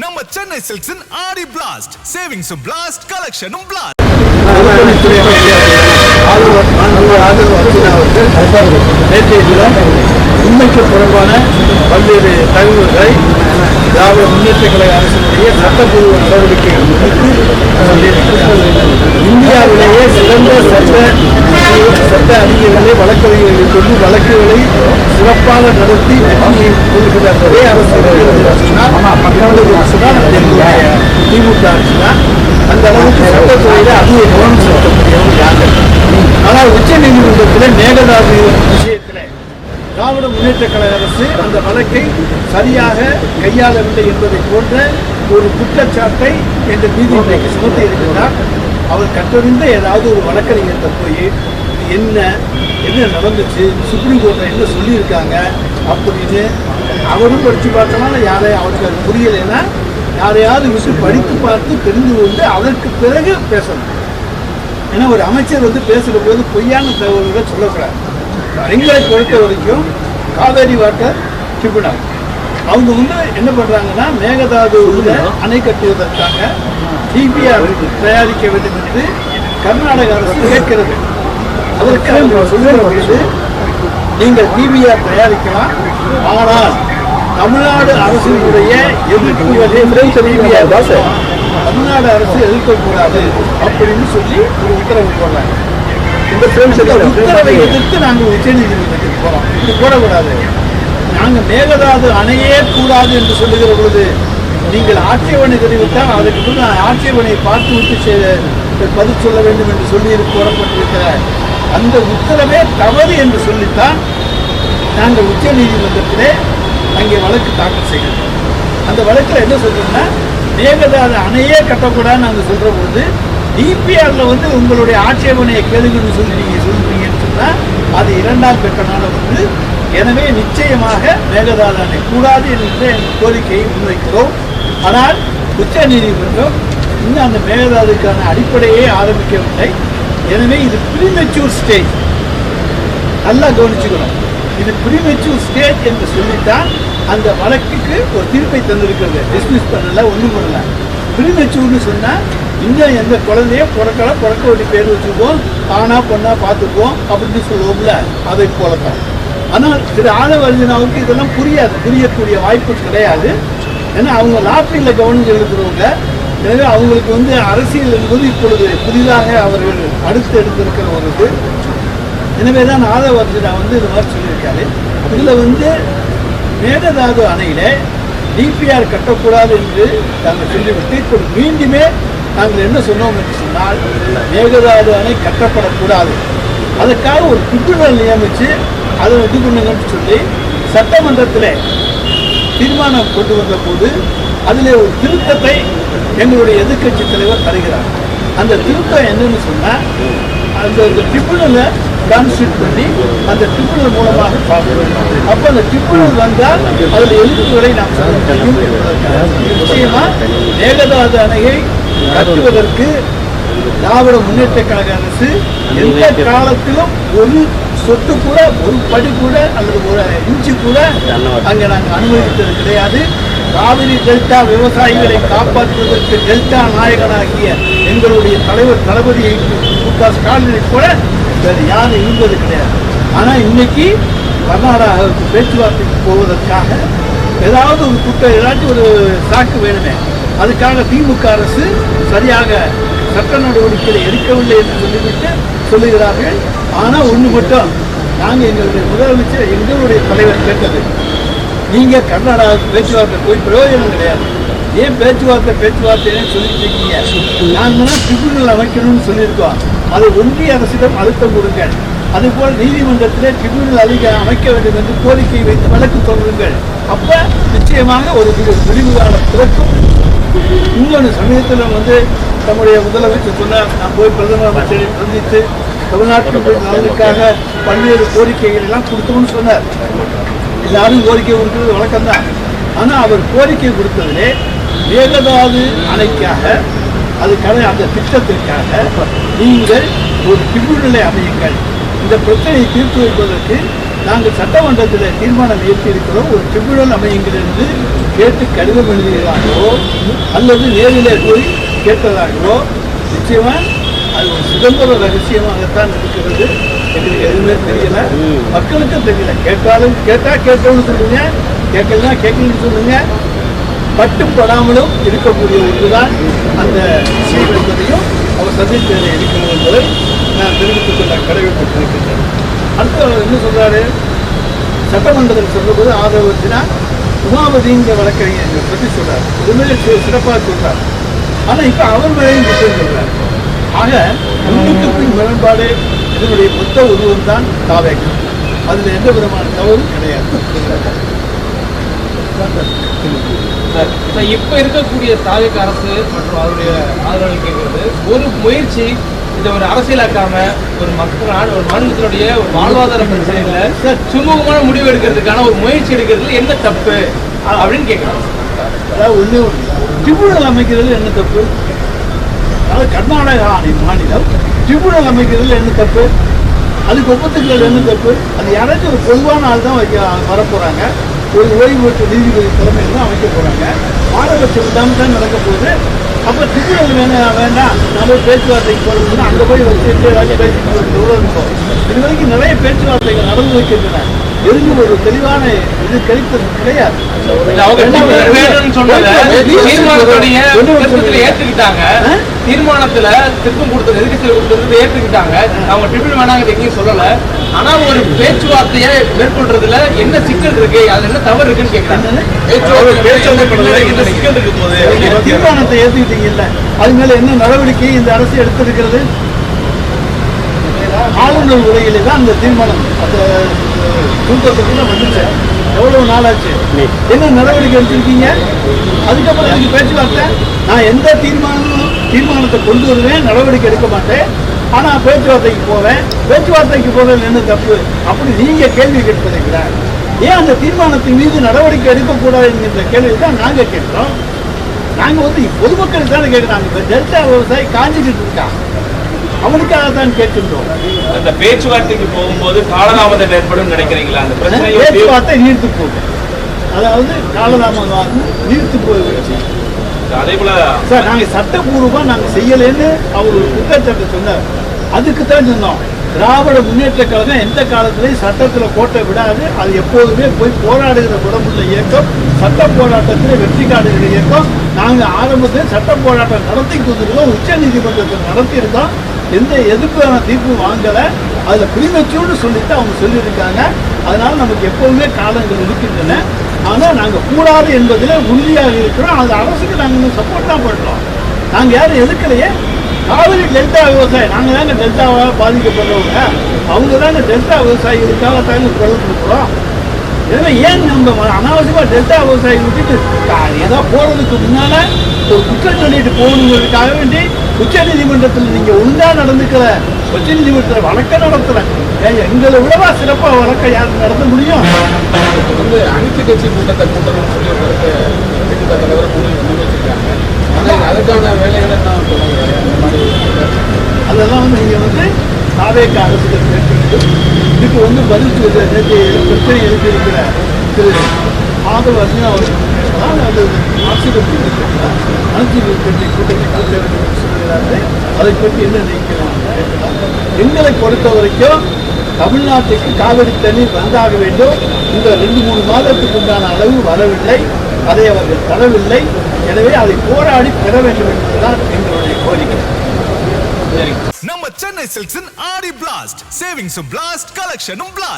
நம்ம சென்னை சில்க்ஸின் ஆடி blast, சேவிங்ஸும் blast, கலெக்ஷனும் blast. உண்மைக்கு புறம்பான பல்வேறு தகவல்களை திராவிட முன்னேற்ற கழக அரசினுடைய சட்டப்பூர்வ நடவடிக்கைகள் இந்தியாவிலேயே சிறந்த சட்ட அறிஞர்களை வழக்கறிஞர்களை கொண்டு வழக்குகளை சிறப்பாக நடத்தி வெற்றியை கொள்கிற ஒரே அரசு திமுக அரசு தான். அந்த அளவுக்கு சட்டத்துறையில அதிக கவனம் செலுத்தக்கூடியவங்க யாரு? ஆனால் உச்ச நீதிமன்றத்தில் மேகதாது விஷயத்தில் திராவிட முன்னேற்ற கழக அரசு அந்த வழக்கை சரியாக கையாளவில்லை என்பதை போன்ற ஒரு குற்றச்சாட்டை எங்கள் நீதிமன்றம் சுமத்தி இருக்கிறார். அவர் கற்றறிந்த ஏதாவது ஒரு வழக்கறிஞர்கிட்ட போய் என்ன நடந்துச்சு, சுப்ரீம் கோர்ட்டில் என்ன சொல்லியிருக்காங்க அப்படின்னு அவரும் படித்து பார்த்தனால அவருக்கு அது புரியலைன்னா யாரையாவது விட்டு படித்து பார்த்து தெரிந்து கொண்டு அதற்கு பிறகு பேசணும். ஏன்னா ஒரு அமைச்சர் பேசுகிற போது பொய்யான தகவல்களை சொல்லக்கூடாது. எங்களை பொறுத்த வரைக்கும் காவேரி வாட்டர் ட்ரிபியூனல் அவங்க என்ன பண்ணுறாங்கன்னா மேகதாது அணை கட்டுவதற்காக டிபிஆர் தயாரிக்க வேண்டும் என்று கர்நாடக அரசு கேட்கிறது. அதற்கு அவங்க சொல்லுவது நீங்கள் டிபிஆர் தயாரிக்கலாம், ஆனால் தமிழ்நாடு அரசினுடைய எதிர்ப்புகளை தமிழ்நாடு அரசு எதிர்க்கக்கூடாது அப்படின்னு சொல்லி ஒரு உத்தரவு போடுறாங்க. இந்த உத்தரவை எதிர்த்து நாங்கள் உச்சநீதிமன்றத்துக்கு போறோம். இது போடக்கூடாது, நாங்கள் மேகதாது அணையே கூடாது என்று சொல்லுகிற பொழுது நீங்கள் ஆட்சேபனை தெரிவித்தால் அதுக்கு ஆட்சேபனை பார்த்து விட்டு பதில் சொல்ல வேண்டும் என்று சொல்லி போடப்பட்டிருக்கிற அந்த உத்தரவே தவறு என்று சொல்லித்தான் நாங்கள் உச்ச நீதிமன்றத்திலே அங்கே வழக்கு தாக்கல் செய்கிறோம். அந்த வழக்கில் என்ன சொல்றோம்னா மேகதாது அணையே கட்டக்கூடாதுன்னு நாங்கள் சொல்ற பொழுது டிபிஆர்ல உங்களுடைய ஆட்சேபனையை கேளுங்கன்னு சொல்லி நீங்க சொல்றீங்கன்னு சொன்னா அது இரண்டாம் கட்டணால எனவே நிச்சயமாக மேகதாது அணை கூடாது என்ற கோரிக்கையை முன்வைக்கிறோம். ஆனால் உச்ச நீதிமன்றம் இன்னும் அந்த மேகதாதுக்கான அடிப்படையே ஆரம்பிக்கவில்லை. எனவே இது ப்ரீமெச்சூர் ஸ்டேஜ், நல்லா கவனிச்சுக்கணும். இது ப்ரீமெச்சூர் ஸ்டேஜ் என்று சொல்லித்தான் அந்த வழக்குக்கு ஒரு தீர்ப்பை தந்திருக்கிறது. டிஸ்மிஸ் பண்ணல, ஒன்றும் பண்ணல. ப்ரீமெச்சூர்னு சொன்னால் இன்னும் எந்த குழந்தைய பிறக்க வேண்டிய பேர் வச்சுருக்கோம், ஆனா பொண்ணா பார்த்துக்குவோம் அப்படின்னு சொல்லுவோம்ல, அதை போலத்தான். ஆனால் திரு ஆதவர்ஜனாவுக்கு இதெல்லாம் புரியக்கூடிய வாய்ப்பு கிடையாது. ஏன்னா அவங்க லாட்டரியில் கவனம் செலுத்துறவங்க. எனவே அவங்களுக்கு அரசியல் என்பது இப்பொழுது புதிதாக அவர்கள் அடுத்து எடுத்திருக்கிற ஒரு இது. எனவே தான் ஆதவர்ஜனா இது மாதிரி சொல்லியிருக்காரு. இதில் மேகதாது அணையில டிபிஆர் கட்டக்கூடாது என்று நாங்கள் சொல்லிவிட்டு இப்போ மீண்டுமே நாங்கள் என்ன சொன்னோம் என்று சொன்னால் மேகதாது அணை கட்டப்படக்கூடாது, அதுக்காக ஒரு ட்ரிபியூனல் நியமித்து அதை இது பண்ணுங்கன்னு சொல்லி சட்டமன்றத்தில் தீர்மானம் கொண்டு வந்த போது அதில் ஒரு திருத்தத்தை எங்களுடைய எதிர்கட்சி தலைவர் தருகிறார். அந்த திருத்தம் என்னன்னு சொன்னால் அந்த ட்ரிபியூனலை கான்ஸ்டியூட் பண்ணி அந்த ட்ரிபியூனல் மூலமாக பார்க்கிறோம். அப்போ அந்த ட்ரிபியூனல் வந்தால் அதில் எதிர்ப்புகளை நாம் சொல்ல முடியும். நிச்சயமா மேகதாது அணையை கட்டுவதற்கு திராவிட முன்னேற்ற கழக அரசு எந்த காலத்திலும் ஒரு சொட்டு கூட, ஒரு படி கூட அல்லது ஒரு இன்ச்சு கூட அங்கே நாங்கள் அனுமதித்தது கிடையாது. காவிரி டெல்டா விவசாயிகளை காப்பாற்றுவதற்கு டெல்டா நாயகனாகிய எங்களுடைய தலைவர் தளபதி மு.க. ஸ்டாலினை கூட வேறு யாரும் இருந்தது கிடையாது. ஆனால் இன்னைக்கு கர்நாடகாவுக்கு பேச்சுவார்த்தைக்கு போவதற்காக ஏதாவது ஒரு ஏதாச்சும் ஒரு சாக்கு வேணுமே, அதுக்காக திமுக அரசு சரியாக சட்ட நடவடிக்கைகளை எடுக்கவில்லை என்று சொல்லிவிட்டு சொல்லுகிறார்கள். ஆனால் ஒன்று மட்டும் நாங்கள் எங்களுடைய முதலமைச்சர் எங்களுடைய தலைவர் கேட்டது, நீங்கள் கர்நாடகாவுக்கு பேச்சுவார்த்தை போய் பிரயோஜனம் கிடையாது, ஏன் பேச்சுவார்த்தைன்னு சொல்லிட்டு இருக்கீங்க, நாங்கள் தான் ட்ரிபியூனல் அமைக்கணும்னு சொல்லியிருக்கோம், அதை ஒன்றிய அரசிடம் அழுத்தம் கொடுங்கள், அதுபோல் நீதிமன்றத்தில் ட்ரிபியூனல் அமைக்க வேண்டும் என்று கோரிக்கை வைத்து வழக்கு தொடருங்கள். அப்போ நிச்சயமாக ஒரு முடிவு காலம் பிறக்கும். இன்னொன்று சமயத்தில் நம்முடைய முதலமைச்சர் சொன்னார், நான் போய் பிரதமர் அமைச்சரை சந்தித்து தமிழ்நாட்டு நலனுக்காக பல்வேறு கோரிக்கைகள் எல்லாம் கொடுத்தோம்னு சொன்னார். எல்லாரும் கோரிக்கை கொடுக்கிறது வழக்கம்தான். ஆனால் அவர் கோரிக்கை கொடுத்ததிலே மேகதாது அணைக்காக அதுக்கான அந்த திட்டத்திற்காக நீங்கள் ஒரு ட்ரிபியூனலை அமையுங்கள், இந்த பிரச்சனையை தீர்த்து வைப்பதற்கு நாங்கள் சட்டமன்றத்தில் தீர்மானம் இயற்றி இருக்கிறோம், ஒரு ட்ரிபியூனல் அமையுங்கள் என்று கேட்டு கடிதம் எழுதுகிறார்களோ அல்லது நேரிலே போய் கேட்டதார்களோ நிச்சயமா அது ஒரு சுதந்திர ரகசியமாகத்தான் இருக்கிறது. எங்களுக்கு எதுவுமே தெரியல, மக்களுக்கும் தெரியல. கேட்டாலும் கேட்டோம்னு சொல்லுங்க, கேட்கலாம் கேட்கலன்னு சொல்லுங்க. பட்டுப்படாமலும் இருக்கக்கூடிய ஒன்றுதான் அந்த சீல் என்பதையும் அவர் சந்தித்ததை இருக்கிறது என்பதை நான் தெரிவித்துக் கொள்ள கடமைப்பட்டிருக்கின்றேன். அடுத்து அவர் என்ன சொல்றாரு, சட்டமன்றத்தில் சொல்லும்போது ஆதரவுனா உமாபதிங்கிற வழக்கறிஞர் பற்றி சொல்றாரு, உண்மையிலே சிறப்பாக சொல்றாரு. ஆனால் இப்போ அவர் மேலேயும் குற்றம் சொல்றாரு. ஆக முன்னுக்கு முரண்பாடு இதனுடைய மொத்த உருவம் தான் தாவேகம். அதில் எந்த விதமான தவறும் கிடையாது. இப்ப இருக்கக்கூடிய தாவேக அரசு மற்றும் அவருடைய ஆதரவு கேட்கிறது ஒரு முயற்சி, இதை ஒரு அரசியலாக்காம ஒரு மக்களான ஒரு மாநிலத்தினுடைய ஒரு வாழ்வாதார பிரச்சனையில சுமூகமான முடிவு எடுக்கிறதுக்கான ஒரு முயற்சி எடுக்கிறதுல என்ன தப்பு அப்படின்னு கேட்கலாம். அதாவது ஒண்ணு ட்ரிபியூனல் அமைக்கிறது என்ன தப்பு? அதாவது கர்நாடகா மாநிலம் ட்ரிபியூனல் அமைக்கிறதுல என்ன தப்பு? அதுக்கு ஒப்பந்தங்கள் என்ன தப்பு? அது யாராச்சும் ஒரு பொதுவான ஆள் தான் வரப்போறாங்க, ஒரு ஓய்வு பெற்ற நீதிபதி தலைமையில் தான் அமைக்க போறாங்க. பாரபட்சம் இல்லாமல் தான் நடக்க போகுது. அப்போ ட்ரிபியூனல் வேண்டாம், நம்ம பேச்சுவார்த்தைக்கு போகிறதுன்னா அங்கே போய் வச்சுட்டு ஏதாச்சும் பேசிட்டு இருக்கும். இது வரைக்கும் நிறைய பேச்சுவார்த்தைகள் நடந்து வைக்கின்றன. எதுவும் ஒரு தெளிவான இது கிடைத்தது கிடையாது. தீர்மானத்துல திருப்பம் கொடுத்தது எதிர்க்கட்சியில் கொடுத்தது ஏற்றுக்கிட்டாங்க. அவங்க ட்ரிபியூனல் வேணாங்க எங்கேயும் சொல்லல. ஆனா ஒரு பேச்சுவார்த்தையை மேற்கொள்றதுல என்ன சிக்கல் இருக்கு, அது என்ன தவறு இருக்குன்னு கேட்கறாங்க. தீர்மானத்தை ஏற்றுக்கிட்டீங்கல்ல, அது மேல என்ன நடவடிக்கை இந்த அரசு எடுத்திருக்கிறது? ஆளுநர் உரையிலே தான் அந்த தீர்மானம் அந்த தூக்கத்துக்குள்ள வந்துச்சு. எவ்வளவு நாளாச்சு? என்ன நடவடிக்கை எடுத்திருக்கீங்க? அதுக்கப்புறம் எனக்கு பேச்சுவார்த்தை, நான் எந்த தீர்மானத்தை கொண்டு வருவேன், நடவடிக்கை எடுக்க மாட்டேன், ஆனா பேச்சுவார்த்தைக்கு போவேன். பேச்சுவார்த்தைக்கு போறது என்ன தப்பு அப்படி நீங்க கேள்வி கேட்பதுங்களா? ஏன் அந்த தீர்மானத்தின் மீது நடவடிக்கை எடுக்கக்கூடாது என்கிற கேள்வி தான் நாங்க கேட்கிறோம். நாங்க பொதுமக்கள் தானே கேட்கிறாங்க. டெல்டா விவசாயி காஞ்சிக்கிட்டு இருக்கான், அவனுக்காக தான் கேட்கின்றோம். அந்த பேச்சுவார்த்தைக்கு போகும்போது காலதாமதம் ஏற்படும் நினைக்கிறீங்களா? அந்த பேச்சுவார்த்தை நீர்த்து போகும், அதாவது காலதாமதம் நீர்த்து போயிடுச்சு. அதே போல சார் நாங்க சட்டப்பூர்வமா நாங்க செய்யலன்னு அவர் ஒரு குற்றச்சாட்டு சொன்னார். அதுக்கு தான் சொன்னோம், திராவிட முன்னேற்ற கழகம் எந்த காலத்திலையும் சட்டத்துல கோட்டை விடாது. அது எப்போதுமே போய் போராடுகிற குணமுள்ள இயக்கம், சட்ட போராட்டத்தில் வெற்றி காடுகிற இயக்கம். நாங்க ஆரம்பத்தில் சட்ட போராட்டம் நடத்தி கொடுத்துருக்கோம், உச்ச நீதிமன்றத்தில் நடத்தியிருக்கோம். எந்த எதிர்ப்பான தீர்ப்பு வாங்கல, அதுல பிரிமச்சூர்னு சொல்லிட்டு அவங்க சொல்லியிருக்காங்க. அதனால நமக்கு எப்பவுமே காலங்கள் இருக்கின்றன. ஆனா நாங்க கூடாது என்பதில் உறுதியாக இருக்கிறோம். அது அரசுக்கு நாங்க சப்போர்ட் தான் பண்றோம். நாங்க யாரும் எதுக்கலையே. காவிரி டெல்டா விவசாயி நாங்க தாங்க டெல்டாவாக பாதிக்கப்படுறவங்க, அவங்க தாங்க டெல்டா விவசாயிகளுக்காக தாங்க குரல் கொடுக்குறோம். எனவே ஏன் நம்ம அனாவசியமா டெல்டா விவசாயி விட்டுட்டு ஏதோ போறதுக்கு முன்னால ஒரு குற்றம் சொல்லிட்டு போகணுங்கிறதுக்காக வேண்டி உச்ச நீதிமன்றத்தில் நீங்க ஒழுங்கா நடந்துக்கல, உச்ச நீதிமன்றத்தில் வழக்க நடத்தல, எங்களை விடவா சிறப்பா வழக்க யாரும் நடத்த முடியும்? அனைத்து கட்சி கூட்டத்தை கூட்டணும் சொல்லி தலைவர் வச்சிருக்காங்க. அதுக்கான வேலைகளை அதெல்லாம் நீங்க தாவேக அரசுகள் கேட்டு இதுக்கு பதில் நேற்று பிரச்சனை எழுதியிருக்கிற திரு ஆதவ அர்ஜுனா அவர்கள் ஆட்சியமைப்பு கட்சி கூட்டத்தை சொல்கிறார்கள். அதை பற்றி என்ன நினைக்கிறாங்க? எங்களை பொறுத்த வரைக்கும் தமிழ்நாட்டுக்கு காவிரி தண்ணீர் வந்தாக வேண்டும். இந்த 2-3 மாதத்துக்கு உண்டான அளவு வரவில்லை, அதை அவர்கள் தரவில்லை. எனவே அதை போராடி பெற வேண்டும் என்பதுதான் எங்களுடைய கோரிக்கை. நம்ம சென்னை சில்க்ஸின் ஆடி பிளாஸ்ட், சேவிங்ஸும் பிளாஸ்ட், கலெக்ஷனும் பிளாஸ்ட்.